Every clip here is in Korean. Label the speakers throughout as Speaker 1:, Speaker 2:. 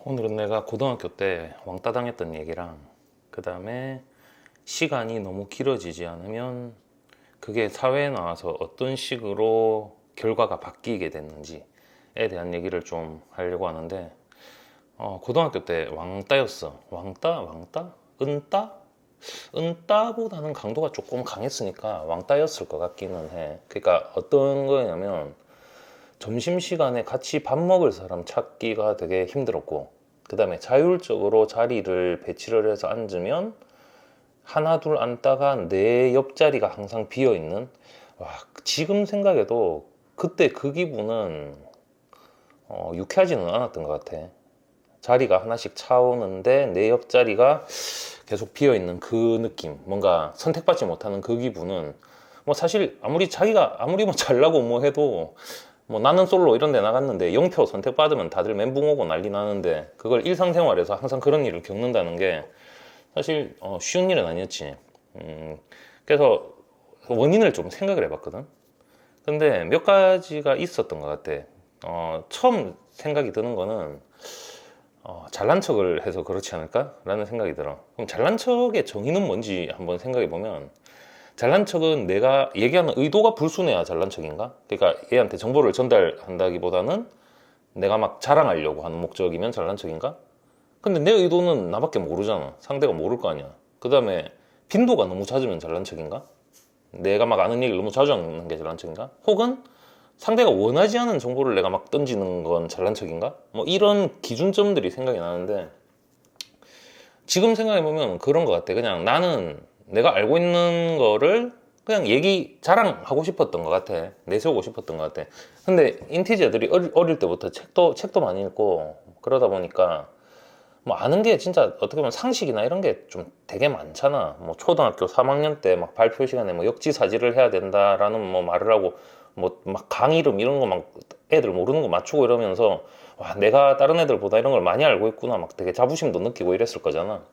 Speaker 1: 오늘은 내가 고등학교 때 왕따 당했던 얘기랑 그 다음에 시간이 너무 길어지지 않으면 그게 사회에 나와서 어떤 식으로 결과가 바뀌게 됐는지에 대한 얘기를 좀 하려고 하는데, 고등학교 때 왕따였어. 왕따? 은따? 은따보다는 강도가 조금 강했으니까 왕따였을 것 같기는 해. 그러니까 어떤 거냐면 점심시간에 같이 밥 먹을 사람 찾기가 되게 힘들었고, 그 다음에 자율적으로 자리를 배치를 해서 앉으면 하나 둘 앉다가 내 옆자리가 항상 비어있는, 와, 지금 생각해도 그때 그 기분은 유쾌하지는 않았던 것 같아. 자리가 하나씩 차오는데 내 옆자리가 계속 비어있는 그 느낌, 뭔가 선택받지 못하는 그 기분은, 뭐 사실 자기가 아무리 뭐 잘나고 뭐 해도, 뭐 나는 솔로 이런 데 나갔는데 0표 선택받으면 다들 멘붕 오고 난리 나는데, 그걸 일상생활에서 항상 그런 일을 겪는다는 게 사실 쉬운 일은 아니었지. 그래서 원인을 좀 생각을 해봤거든. 근데 몇 가지가 있었던 것 같아. 처음 생각이 드는 거는, 잘난 척을 해서 그렇지 않을까? 라는 생각이 들어. 그럼 잘난 척의 정의는 뭔지 한번 생각해 보면, 잘난 척은 내가 얘기하는 의도가 불순해야 잘난 척인가? 그러니까 얘한테 정보를 전달한다기보다는 내가 막 자랑하려고 하는 목적이면 잘난 척인가? 근데 내 의도는 나밖에 모르잖아. 상대가 모를 거 아니야. 그 다음에 빈도가 너무 잦으면 잘난 척인가? 내가 막 아는 얘기를 너무 자주 하는 게 잘난 척인가? 혹은 상대가 원하지 않은 정보를 내가 막 던지는 건 잘난 척인가? 뭐 이런 기준점들이 생각이 나는데, 지금 생각해보면 그런 것 같아. 그냥 나는 내가 알고 있는 거를 그냥 자랑하고 싶었던 것 같아. 내세우고 싶었던 것 같아. 근데 인티저들이 어릴 때부터 책도 많이 읽고 그러다 보니까 뭐 아는 게 진짜 어떻게 보면 상식이나 이런 게 좀 되게 많잖아. 뭐 초등학교 3학년 때 막 발표 시간에 뭐 역지사지를 해야 된다라는 뭐 말을 하고, 뭐 막 강 이름 이런 거 막 애들 모르는 거 맞추고 이러면서, 와, 내가 다른 애들보다 이런 걸 많이 알고 있구나, 막 되게 자부심도 느끼고 이랬을 거잖아.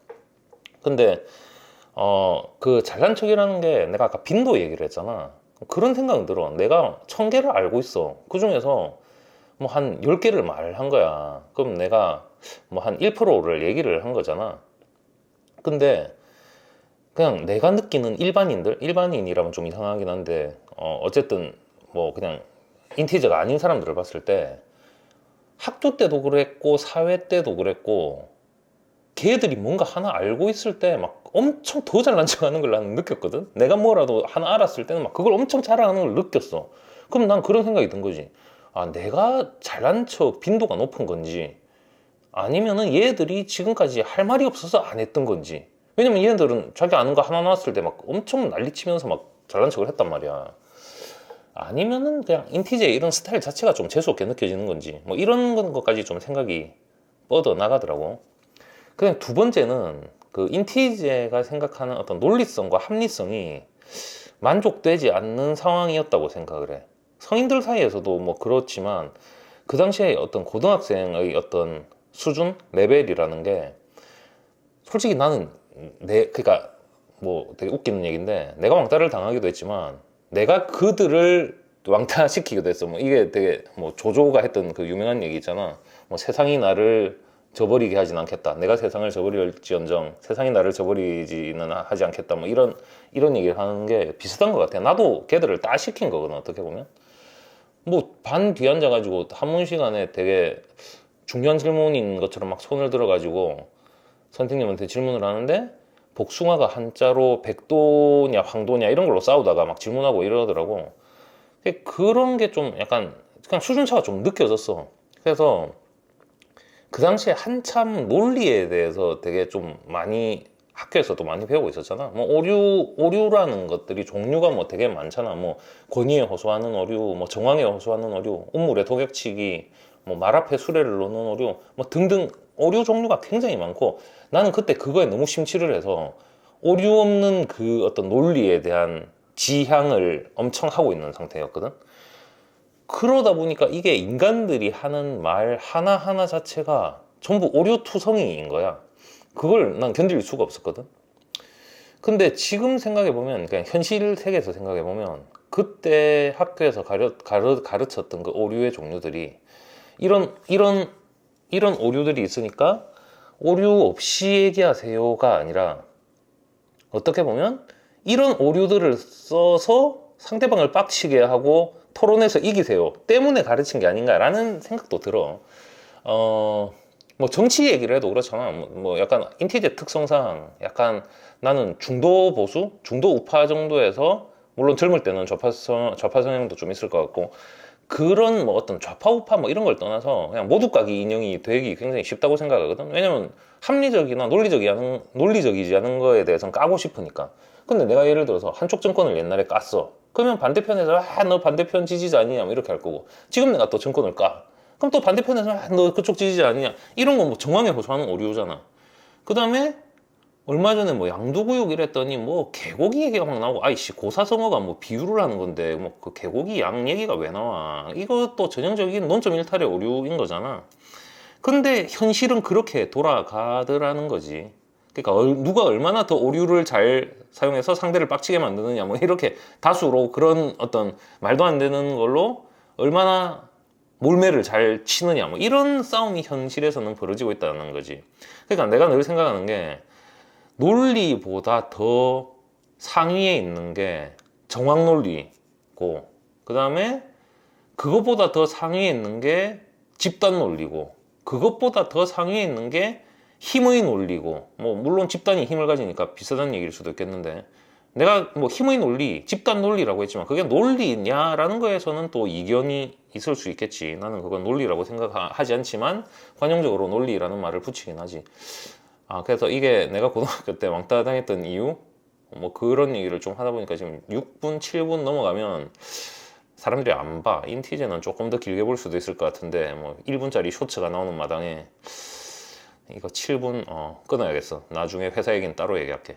Speaker 1: 근데 그 잘난 척이라는 게, 내가 아까 빈도 얘기를 했잖아. 그런 생각은 들어. 내가 1000개를 알고 있어. 그 중에서 뭐 한 10개를 말한 거야. 그럼 내가 뭐 한 1%를 얘기를 한 거잖아. 근데 그냥 내가 느끼는 일반인이라면 좀 이상하긴 한데, 어쨌든 뭐 그냥 인티저가 아닌 사람들을 봤을 때 학교 때도 그랬고 사회 때도 그랬고, 걔들이 뭔가 하나 알고 있을 때 막 엄청 더 잘난 척 하는 걸 나는 느꼈거든. 내가 뭐라도 하나 알았을 때는 막 그걸 엄청 자랑하는 걸 느꼈어. 그럼 난 그런 생각이 든 거지. 아, 내가 잘난 척 빈도가 높은 건지, 아니면은 얘들이 지금까지 할 말이 없어서 안 했던 건지. 왜냐면 얘들은 자기 아는 거 하나 나왔을 때 막 엄청 난리치면서 막 잘난 척을 했단 말이야. 아니면은 그냥 인티제 이런 스타일 자체가 좀 재수없게 느껴지는 건지, 뭐 이런 것까지 좀 생각이 뻗어 나가더라고. 그냥 두 번째는, 그 인티제가 생각하는 어떤 논리성과 합리성이 만족되지 않는 상황이었다고 생각을 해. 성인들 사이에서도 뭐 그렇지만, 그 당시에 어떤 고등학생의 어떤 수준, 레벨이라는 게, 솔직히 나는 그러니까 뭐 되게 웃기는 얘기인데, 내가 왕따를 당하기도 했지만 내가 그들을 왕따시키기도 했어. 뭐 이게 되게, 뭐 조조가 했던 그 유명한 얘기 있잖아. 뭐 세상이 나를 저버리게 하진 않겠다. 내가 세상을 저버릴지언정 세상이 나를 저버리지는 하지 않겠다. 뭐 이런 얘기를 하는 게 비슷한 것 같아. 나도 걔들을 따시킨 거거든, 어떻게 보면. 뭐 반 뒤 앉아가지고 한문 시간에 되게 중요한 질문인 것처럼 막 손을 들어가지고 선생님한테 질문을 하는데, 복숭아가 한자로 백도냐 황도냐 이런 걸로 싸우다가 막 질문하고 이러더라고. 그런 게 좀 약간 그냥 수준차가 좀 느껴졌어. 그래서 그 당시에 한참 논리에 대해서 되게 좀 많이 학교에서도 많이 배우고 있었잖아. 뭐 오류라는 것들이 종류가 뭐 되게 많잖아. 뭐 권위에 호소하는 오류, 뭐 정황에 호소하는 오류, 음물에 독약치기, 뭐 말 앞에 수레를 놓는 오류, 뭐 등등 오류 종류가 굉장히 많고, 나는 그때 그거에 너무 심취를 해서 오류 없는 그 어떤 논리에 대한 지향을 엄청 하고 있는 상태였거든. 그러다 보니까 이게 인간들이 하는 말 하나하나 자체가 전부 오류투성이인 거야. 그걸 난 견딜 수가 없었거든. 근데 지금 생각해보면, 그냥 현실 세계에서 생각해보면, 그때 학교에서 가르쳤던 그 오류의 종류들이 이런 이런 오류들이 있으니까 오류 없이 얘기하세요가 아니라 어떻게 보면 이런 오류들을 써서 상대방을 빡치게 하고 토론에서 이기세요 때문에 가르친 게 아닌가라는 생각도 들어. 뭐 정치 얘기를 해도 그렇잖아. 뭐 약간 인티제 특성상 약간 나는 중도 보수, 중도 우파 정도에서 물론 젊을 때는 좌파 성향도 좀 있을 것 같고 그런 뭐 어떤 좌파 우파 뭐 이런 걸 떠나서 그냥 모두까기 인형이 되기 굉장히 쉽다고 생각하거든. 왜냐면 합리적이나 논리적이지 않은 거에 대해서는 까고 싶으니까. 근데 내가 예를 들어서 한쪽 정권을 옛날에 깠어. 그러면 반대편에서 너 반대편 지지자 아니냐 뭐 이렇게 할 거고 지금 내가 또 정권을 까. 그럼 또 반대편에서 너 그쪽 지지자 아니냐 이런 거 뭐 정황에 호소하는 오류잖아. 그 다음에 얼마 전에 뭐 양두구육 이랬더니 뭐 개고기 얘기가 막 나오고 아이씨 고사성어가 뭐 비유를 하는 건데 뭐 그 개고기 양 얘기가 왜 나와. 이것도 전형적인 논점 일탈의 오류인 거잖아. 근데 현실은 그렇게 돌아가더라는 거지. 그러니까 누가 얼마나 더 오류를 잘 사용해서 상대를 빡치게 만드느냐 뭐 이렇게 다수로 그런 어떤 말도 안 되는 걸로 얼마나 몰매를 잘 치느냐 뭐 이런 싸움이 현실에서는 벌어지고 있다는 거지. 그러니까 내가 늘 생각하는 게 논리보다 더 상위에 있는 게 정확 논리고 그 다음에 그것보다 더 상위에 있는 게 집단 논리고 그것보다 더 상위에 있는 게 힘의 논리고 뭐 물론 집단이 힘을 가지니까 비슷한 얘기일 수도 있겠는데 내가 뭐 힘의 논리, 집단 논리라고 했지만 그게 논리냐라는 거에서는 또 이견이 있을 수 있겠지. 나는 그건 논리라고 생각하지 않지만 관용적으로 논리라는 말을 붙이긴 하지. 그래서 이게 내가 고등학교 때 왕따 당했던 이유? 뭐 그런 얘기를 좀 하다 보니까 지금 6분, 7분 넘어가면 사람들이 안 봐. 인티제는 조금 더 길게 볼 수도 있을 것 같은데 뭐 1분짜리 쇼츠가 나오는 마당에 이거 7분 끊어야겠어. 나중에 회사 얘기는 따로 얘기할게.